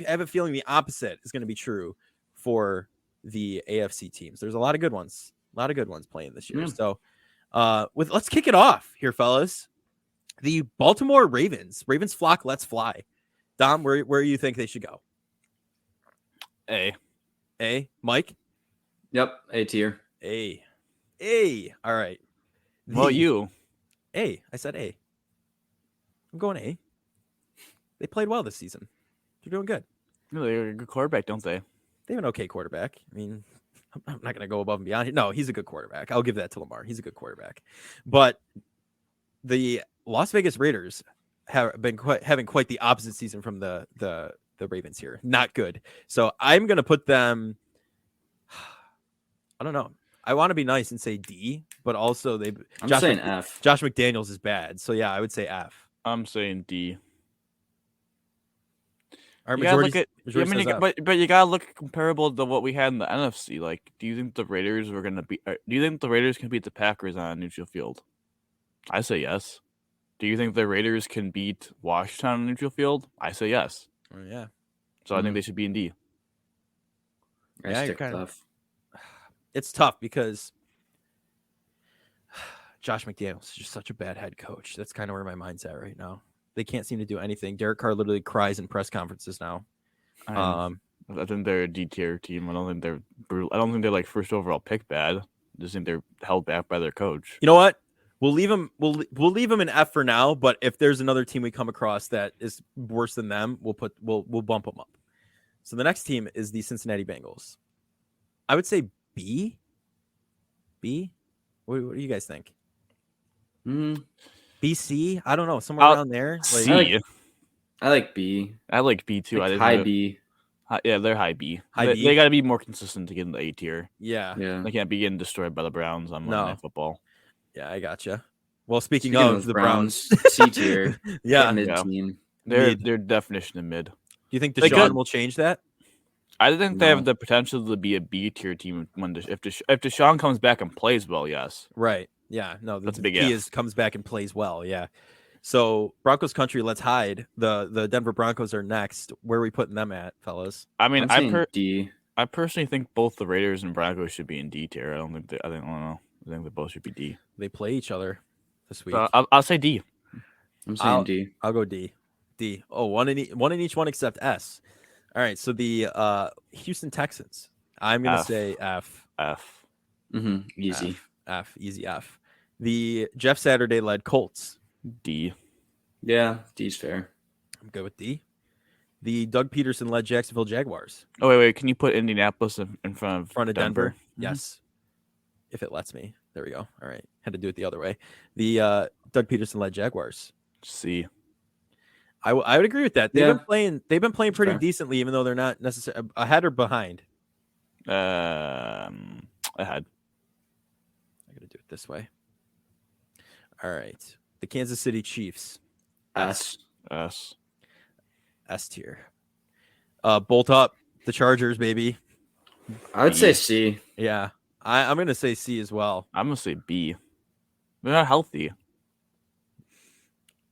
have a feeling the opposite is going to be true for the AFC teams. There's a lot of good ones playing this year. Yeah. So Let's kick it off here, fellas. The Baltimore Ravens. Ravens flock, let's fly. Dom, where do you think they should go? A. Mike? Yep, A tier. A. All right. Well, you. A. I said A. I'm going A. They played well this season. They're doing good. They're a good quarterback, don't they? They have an okay quarterback. I mean, I'm not going to go above and beyond here. No, he's a good quarterback. I'll give that to Lamar. He's a good quarterback. But the Las Vegas Raiders have been having quite the opposite season from the Ravens here. Not good. So I'm going to put them. I don't know. I want to be nice and say D, but also I'm saying F. Josh McDaniels is bad. So yeah, I would say F. I'm saying D. Our You gotta majority, look at, I mean, but you gotta look comparable to what we had in the NFC. Like, do you think the Raiders were gonna be? Do you think the Raiders can beat the Packers on a neutral field? I say yes. Do you think the Raiders can beat Washington on a neutral field? I say yes. yeah. So I think they should be in D. I Yeah, you're stick kind with of- F. It's tough because Josh McDaniels is just such a bad head coach. That's kind of where my mind's at right now. They can't seem to do anything. Derek Carr literally cries in press conferences now. I think they're a D tier team. I don't think they're brutal. I don't think they're like first overall pick bad. I just think they're held back by their coach. You know what? We'll leave them. We'll leave them in F for now. But if there's another team we come across that is worse than them, we'll bump them up. So the next team is the Cincinnati Bengals. I would say B. B. What do you guys think? B, C? I don't know. Somewhere around there. Like, C. I like B. I like B too. Like I think high they're- B. Yeah, they're high B. High they, B? They got to be more consistent to get in the A tier. yeah. Yeah. They can't be getting destroyed by the Browns on Monday Night Football. Yeah, I gotcha. Well, speaking Speaking of the Browns, C tier. yeah. Mid Yeah. team. Their Mid. their definition of mid. Do you think They Deshaun could. will change that? I think they No. have the potential to be a B tier team when if Deshaun comes back and plays well. Yes. Right. Yeah. No, That's the a big key if. is comes back and plays well. Yeah. So Broncos country, let's hide. The Denver Broncos are next. Where are we putting them at, fellas? I mean, I'm saying D. I personally think both the Raiders and Broncos should be in D tier. I don't know. I think they both should be D. They play each other this week. I'll say D. I'm saying D. I'll go D. D. Oh, one in each one except S. All right. So the Houston Texans. I'm gonna F. say F. F. Easy. F. Easy F. The Jeff Saturday led Colts. D. Yeah, D's fair. I'm good with D. The Doug Peterson led Jacksonville Jaguars. Oh wait. Can you put Indianapolis in front of Denver. Mhm. Yes. If it lets me. There we go. All right. Had to do it the other way. The Doug Peterson led Jaguars. C. I would agree with that. They've Yeah. been playing pretty fair. decently, even though they're not necessarily ahead or behind. Ahead. I'm gonna do it this way. All right. The Kansas City Chiefs. S. S. S tier. Bolt up the Chargers, baby. I would say C. Yeah. I'm gonna say C as well. I'm gonna say B. They're not healthy.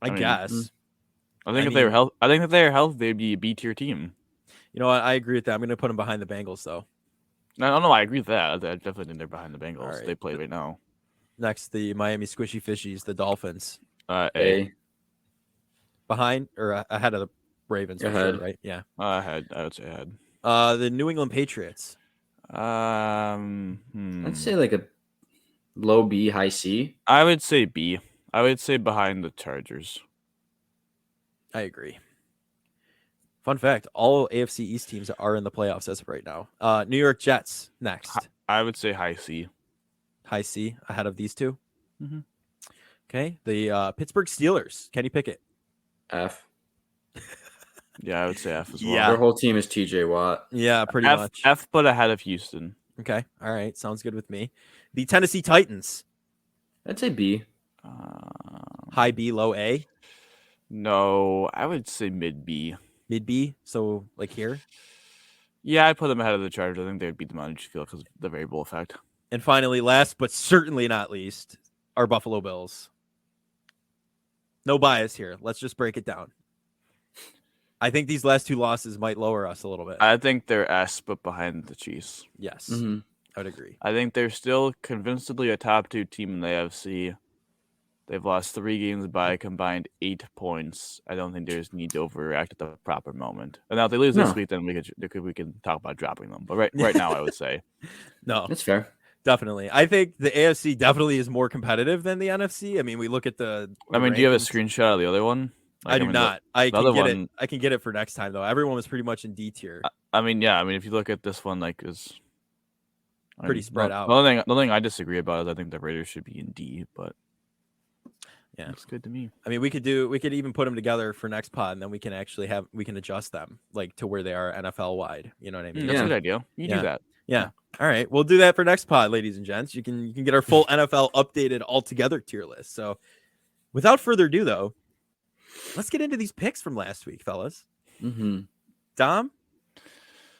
I mean, guess. I think I if they were mean- healthy, I think if they were healthy, they'd be a B tier team. You know what? I agree with that. I'm gonna put them behind the Bengals though. No, I agree with that. I definitely think they're behind the Bengals. All right. They play right now. Next, the Miami Squishy Fishies, the Dolphins. A. A. Behind or ahead of the Ravens, for sure, Ahead. right? Yeah. Ahead. I would say ahead. The New England Patriots. I'd say like a low B, high C. I would say B. I would say behind the Chargers. I agree. Fun fact: all AFC East teams are in the playoffs as of right now. New York Jets next. I would say high C. High C ahead of these two. Mhm. Okay. The Pittsburgh Steelers. Kenny Pickett. F. Yeah, I would say F as well. Yeah. Their whole team is TJ Watt. Yeah, pretty F, much. F, but ahead of Houston. Okay. All right. Sounds good with me. The Tennessee Titans. I'd say B. High B, low A, No, I would say mid B. mid B. So like here. Yeah, I'd put them ahead of the Chargers. I think they'd beat them on each field because of the variable effect. And finally, last but certainly not least, our Buffalo Bills. No bias here. Let's just break it down. I think these last two losses might lower us a little bit. I think they're S, but behind the Chiefs. Yes. Mm-hmm. I would agree. I think they're still convincingly a top 2 team in the AFC. They've lost 3 games by a combined 8 points. I don't think there's need to overreact at the proper moment. And now if they lose this No. week, then we can talk about dropping them. But right now, I would say No, That's fair. definitely. I think the AFC definitely is more competitive than the NFC. I mean, we look at the. I mean, do you have a rankings. screenshot of the other one? I do mean, not. I the can other get one- it. I can get it for next time though. Everyone was pretty much in D tier. I mean, yeah. I mean, if you look at this one, like, is Pretty spread out. The only thing I disagree about is I think the Raiders should be in D, but Yeah. looks good to me. I mean, we could even put them together for next pod, and then we can actually adjust them like to where they are NFL wide. You know what I mean? That's Yeah. a good idea. You Yeah. do that. Yeah. All right, we'll do that for next pod, ladies and gents. You can get our full NFL updated altogether tier list. So, without further ado, though, let's get into these picks from last week, fellas. Mm-hmm. Dom,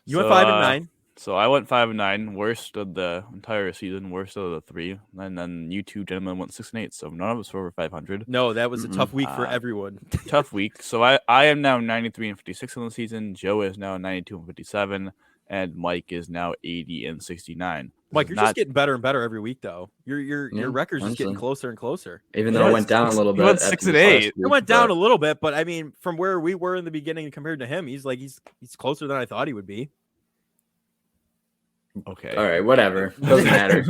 you So, went 5-9. So I went 5-9, worst of the entire season, worst of the 3, and then you two gentlemen went 6-8. So none of us were over 500. No, that was a Mm-mm. tough week for Uh, everyone. Tough week. So I am now 93-56 on the season. Joe is now 92-57, and Mike is now 80-69. Mike, you're Not- just getting better and better every week, though. Your Yeah, record's just getting honestly. closer and closer. Even Yeah, though it it's went down a little he bit. went after 6 this and 8. last It It week, went down but- a little bit, but I mean, from where we were in the beginning compared to him, he's closer than I thought he would be. Okay. All right, whatever. Doesn't matter.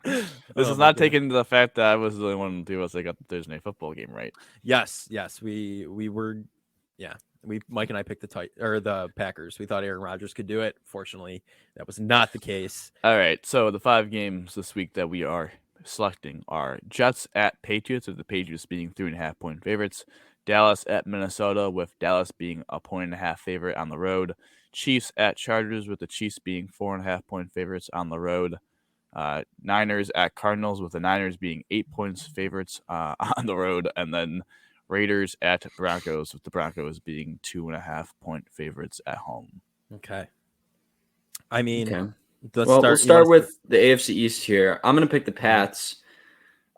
This Oh, is my not goodness. taking into the fact that I was the only one of the two of us that got the Thursday Night Football game right. Yes, we were, yeah. Mike and I picked the Packers. We thought Aaron Rodgers could do it. Fortunately, that was not the case. All right, so the 5 games this week that we are selecting are Jets at Patriots, with the Patriots being 3.5-point favorites. Dallas at Minnesota, with Dallas being a 1.5 favorite on the road. Chiefs at Chargers, with the Chiefs being 4.5-point favorites on the road. Niners at Cardinals, with the Niners being 8 points favorites on the road. And then Raiders at Broncos, with the Broncos being 2.5-point favorites at home. Okay. I mean, Okay. let's Well, start. we'll start with the AFC East here. I'm going to pick the Pats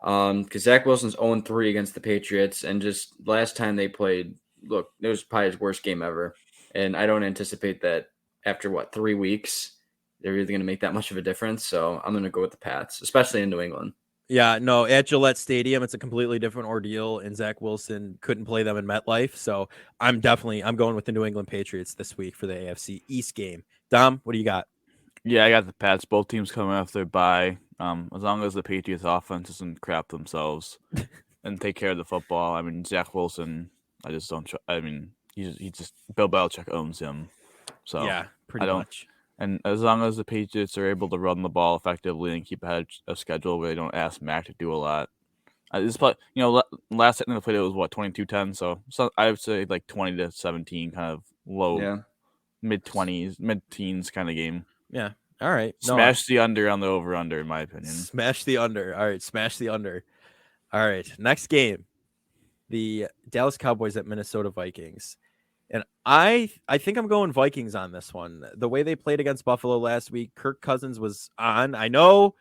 because Zach Wilson's 0-3 against the Patriots. And just last time they played, look, it was probably his worst game ever. And I don't anticipate that after, 3 weeks, they're really going to make that much of a difference. So I'm going to go with the Pats, especially in New England. Yeah, no, at Gillette Stadium, it's a completely different ordeal, and Zach Wilson couldn't play them in MetLife. So I'm going with the New England Patriots this week for the AFC East game. Dom, what do you got? Yeah, I got the Pats. Both teams coming off their bye. As long as the Patriots offense doesn't crap themselves and take care of the football. I mean, Zach Wilson, I just don't. I mean, he just Bill Belichick owns him. So Yeah, pretty I don't- much. And as long as the Patriots are able to run the ball effectively and keep ahead of schedule where they don't ask Mac to do a lot. This play, last time they played it was 22-10. So I would say like 20-17, kind of low, Yeah. mid-20s, mid-teens kind of game. Yeah. All right. No, Smash the under on the over-under, in my opinion. Smash the under. All right, smash the under. All right, next game, the Dallas Cowboys at Minnesota Vikings, and I think I'm going Vikings on this one. The way they played against Buffalo last week, Kirk Cousins was on. I know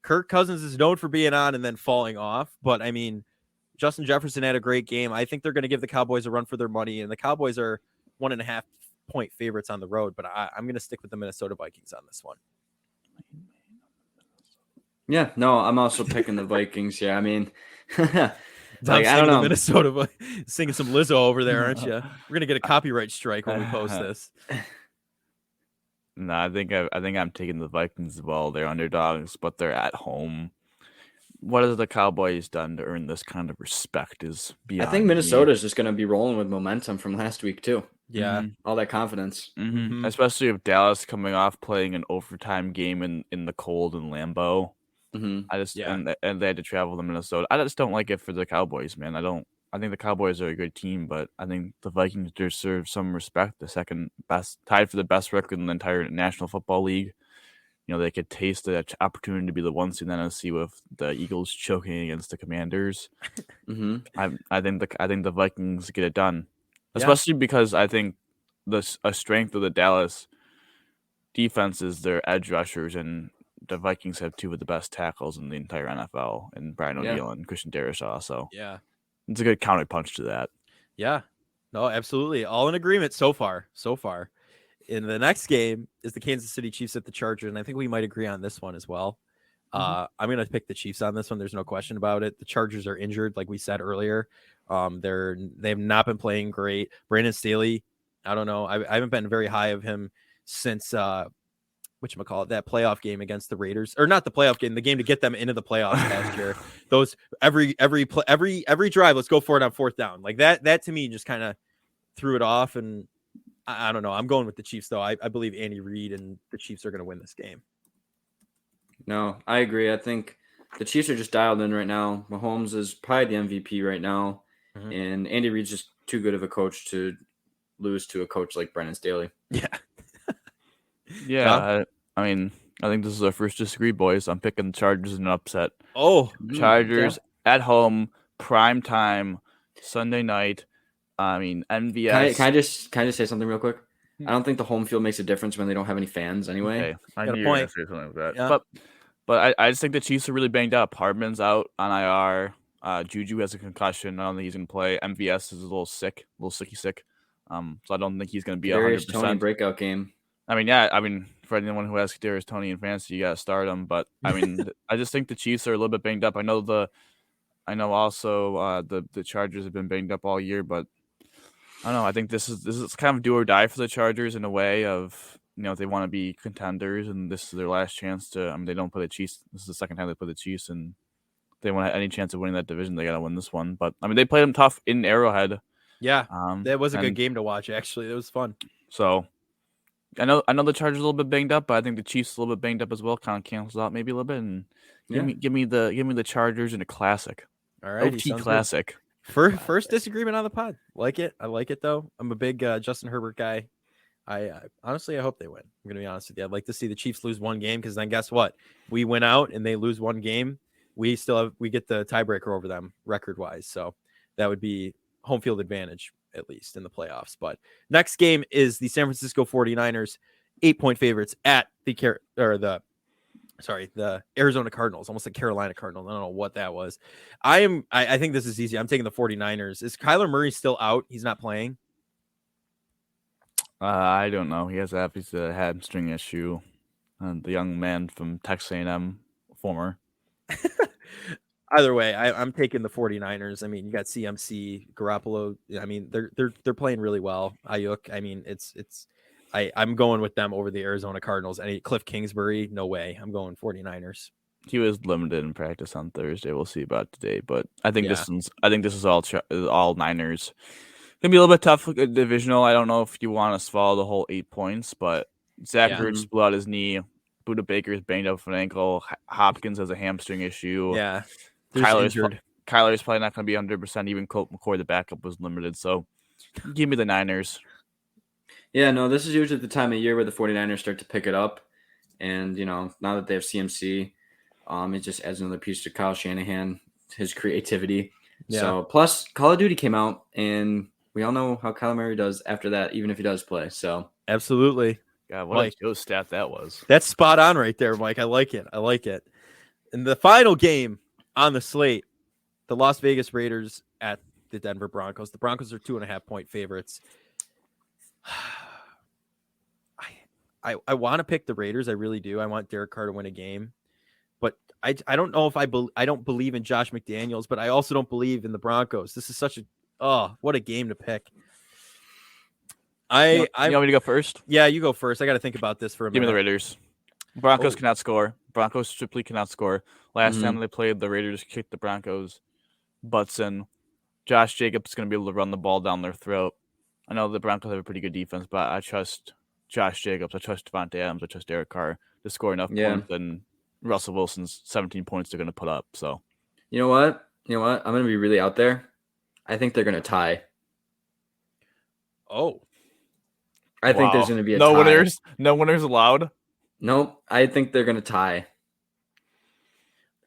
Kirk Cousins is known for being on and then falling off, but I mean, Justin Jefferson had a great game. I think they're going to give the Cowboys a run for their money, and the Cowboys are 1.5-point favorites on the road, but I'm going to stick with the Minnesota Vikings on this one. Yeah. No, I'm also picking the Vikings. Yeah. I mean, Like, I don't know. Minnesota singing some Lizzo over there, aren't you? We're gonna get a copyright strike when we post this. No, I think I'm taking the Vikings as well. They're underdogs, but they're at home. What has the Cowboys done to earn this kind of respect is I beyond think me. Minnesota is just going to be rolling with momentum from last week, too. Yeah, Mhm. All that confidence. Mhm. Especially if Dallas coming off playing an overtime game in the cold in Lambeau. Hmm. I just Yeah. and they had to travel to Minnesota. I just don't like it for the Cowboys, man. I think the Cowboys are a good team, but I think the Vikings deserve some respect. The second best, tied for the best record in the entire National Football League. They could taste the opportunity to be the one seed in the NFC with the Eagles choking against the Commanders. Hmm. I think the Vikings get it done, Yeah. especially because I think a strength of the Dallas defense is their edge rushers, and the Vikings have 2 of the best tackles in the entire NFL, and Brian Yeah. O'Neill and Christian Darrisaw. So yeah, it's a good counterpunch to that. yeah. No, absolutely. All in agreement so far. in the next game is the Kansas City Chiefs at the Chargers, and I think we might agree on this one as well. I'm going to pick the Chiefs on this one. There's no question about it. The Chargers are injured, like we said earlier. They've not been playing great. Brandon Staley, I don't know. I haven't been very high of him since whatchamacallit, that playoff game against the Raiders, or not the playoff game, the game to get them into the playoffs last year. Those every drive, let's go for it on fourth down. Like that to me just kind of threw it off. And I don't know. I'm going with the Chiefs though. I believe Andy Reid and the Chiefs are going to win this game. No, I agree. I think the Chiefs are just dialed in right now. Mahomes is probably the MVP right now, and Andy Reid's just too good of a coach to lose to a coach like Brandon Staley. Yeah. Yeah, I mean, I think this is our first disagree, boys. I'm picking the Chargers in an upset. Oh, Chargers at home, prime time, Sunday night. I mean, MVS. Can I just say something real quick? I don't think the home field makes a difference when they don't have any fans anyway. Okay. I Got a knew you were point. gonna say something like that. Yeah. But I just think the Chiefs are really banged up. Hardman's out on IR. Juju has a concussion. I don't think he's gonna play. MVS is a little sick, sick. So I don't think he's gonna be Kadarius 100%. Toney breakout game. I mean, for anyone who has Kadarius Toney in fantasy, you gotta start him. But I mean, I just think the Chiefs are a little bit banged up. I know also the Chargers have been banged up all year, but I don't know. I think this is kind of do or die for the Chargers in a way of, they want to be contenders, and this is their last chance to. I mean, they don't play the Chiefs. This is the second time they play the Chiefs, and if they want any chance of winning that division, they gotta win this one. But I mean, they played them tough in Arrowhead. yeah. That was a good and game to watch. Actually, it was fun. So I know the Chargers are a little bit banged up, but I think the Chiefs are a little bit banged up as well. Kind of cancels out maybe a little bit, and give me the Chargers in a classic. All right, OT classic. First disagreement on the pod. Like it. I like it though. I'm a big Justin Herbert guy. I honestly, I hope they win. I'm gonna be honest with you. I'd like to see the Chiefs lose one game, because then guess what? We win out and they lose one game. We get the tiebreaker over them record wise. So that would be home field advantage, at least in the playoffs. But next game is the San Francisco 49ers, 8-point favorites at the Arizona Cardinals, almost like Carolina Cardinals. I don't know what that was. I think this is easy. I'm taking the 49ers. Is Kyler Murray still out? He's not playing. I don't know. He has a hamstring issue. The young man from Texas A&M, former. Either way, I'm taking the 49ers. I mean, you got CMC, Garoppolo. I mean, they're playing really well. Ayuk. I mean, I'm going with them over the Arizona Cardinals. Cliff Kingsbury, no way. I'm going 49ers. He was limited in practice on Thursday. We'll see about today, but I think this is all Niners. Gonna be a little bit tough divisional. I don't know if you want to swallow the whole 8 points, but Zach Ertz blew out his knee. Buda Baker's banged up with an ankle. Hopkins has a hamstring issue. Yeah, Kyler's probably not going to be 100%. Even Colt McCoy, the backup, was limited. So give me the Niners. Yeah, no, this is usually the time of year where the 49ers start to pick it up. And, now that they have CMC, it just adds another piece to Kyle Shanahan, his creativity. Yeah. So, plus, Call of Duty came out, and we all know how Kyler Murray does after that, even if he does play. So, absolutely. God, what Mike, a Joe stat that was. That's spot on right there, Mike. I like it. And the final game on the slate, the Las Vegas Raiders at the Denver Broncos. The Broncos are 2.5-point favorites. I want to pick the Raiders. I really do. I want Derek Carr to win a game, but I don't know if I don't believe in Josh McDaniels, but I also don't believe in the Broncos. This is what a game to pick. You want me to go first? Yeah, you go first. I got to think about this for a minute. Give me the Raiders. Broncos cannot score. Broncos simply cannot score. Last time they played, the Raiders kicked the Broncos butts in. Josh Jacobs is going to be able to run the ball down their throat. I know the Broncos have a pretty good defense, but I trust Josh Jacobs. I trust Devontae Adams. I trust Derek Carr to score enough points, and Russell Wilson's 17 points they're going to put up. So, you know what? I'm going to be really out there. I think they're going to tie. Oh. I think there's going to be a no tie. winners. No winners allowed. Nope. I think they're going to tie.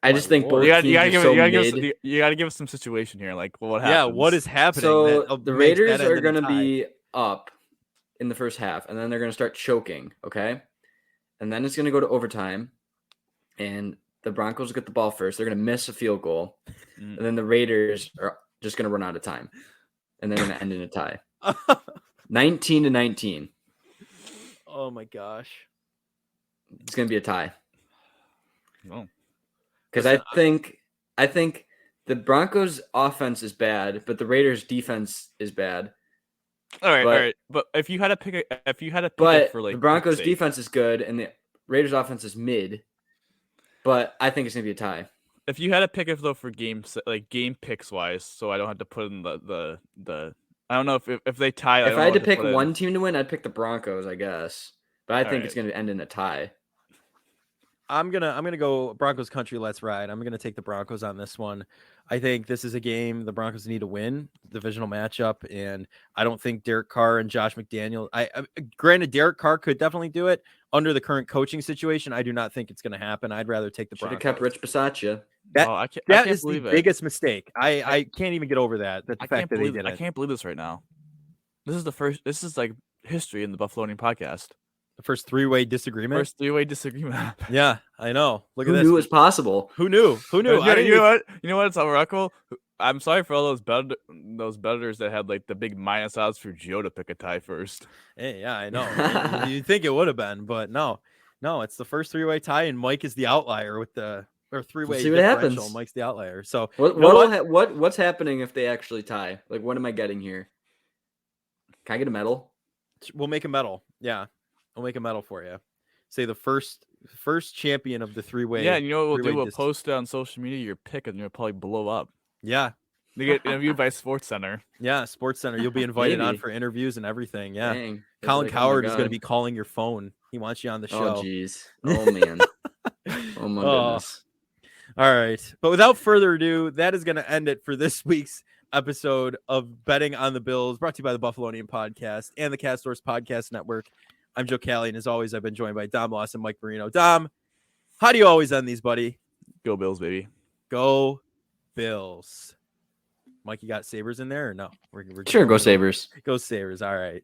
I just think both you teams gotta are give us some situation here. Like, what happens? Yeah, what is happening? So the Raiders are going to be up in the first half, and then they're going to start choking, okay? And then it's going to go to overtime, and the Broncos get the ball first. They're going to miss a field goal, and then the Raiders are just going to run out of time, and they're going to end in a tie. 19-19. Oh my gosh. It's gonna be a tie. Oh. Because Listen, I think the Broncos offense is bad, but the Raiders defense is bad. All right, But- all right. But if you had to pick it But for like the Broncos pick's sake, defense is good and the Raiders offense is mid. But I think it's gonna be a tie. if you had to pick it though for game picks wise, so I don't have to put in the I don't know if they tie. If I had to pick one team to win, I'd pick the Broncos, I guess. But I think it's gonna end in a tie. I'm gonna go Broncos country. Let's ride. I'm gonna take the Broncos on this one. I think this is a game the Broncos need to win, divisional matchup, and I don't think Derek Carr and Josh McDaniel. Granted, Derek Carr could definitely do it under the current coaching situation. I do not think it's gonna happen. I'd rather take the Should have Broncos. kept Rich Bisaccia. That I can't is the believe it. biggest mistake. I can't even get over that. The I fact can't that they believe did I it. can't believe this right now. This is the first. This is like history in the Buffalonian podcast. The first three-way disagreement. First three-way disagreement. Yeah, I know. Look at Who this. knew it was possible? Who knew? Who knew? You I didn't know even- what? You know what? It's unrecognizable. I'm sorry for all those bettors that had like the big minus odds for Gio to pick a tie first. Hey, yeah, I know. You'd think it would have been, but no. It's the first three-way tie, and Mike is the outlier with the three-way see what differential. happens. Mike's the outlier. So What's happening if they actually tie? Like, what am I getting here? Can I get a medal? we'll make a medal. Yeah, we'll make a medal for you. Say the first champion of the three-way. Yeah, and you know what we'll do? three-way We'll post it on social media your pick, and you'll probably blow up. Yeah, They get interviewed by Sports Center. yeah. Sports Center. You'll be invited on Maybe. for interviews and everything. Yeah. Dang. Colin It's like, Coward oh is my going to God. be calling your phone. He wants you on the show. Oh jeez. Oh man. Oh my Oh. goodness. All right. But without further ado, that is going to end it for this week's episode of Betting on the Bills, brought to you by the Buffalonian Podcast and the Castors Podcast Network. I'm Joe Callie, and as always, I've been joined by Dom Loss and Mike Marino. Dom, how do you always end these, buddy? Go Bills, baby. Go Bills. Mike, you got Sabres in there or no? We're Sure, go Sabres. Go Sabres. All right.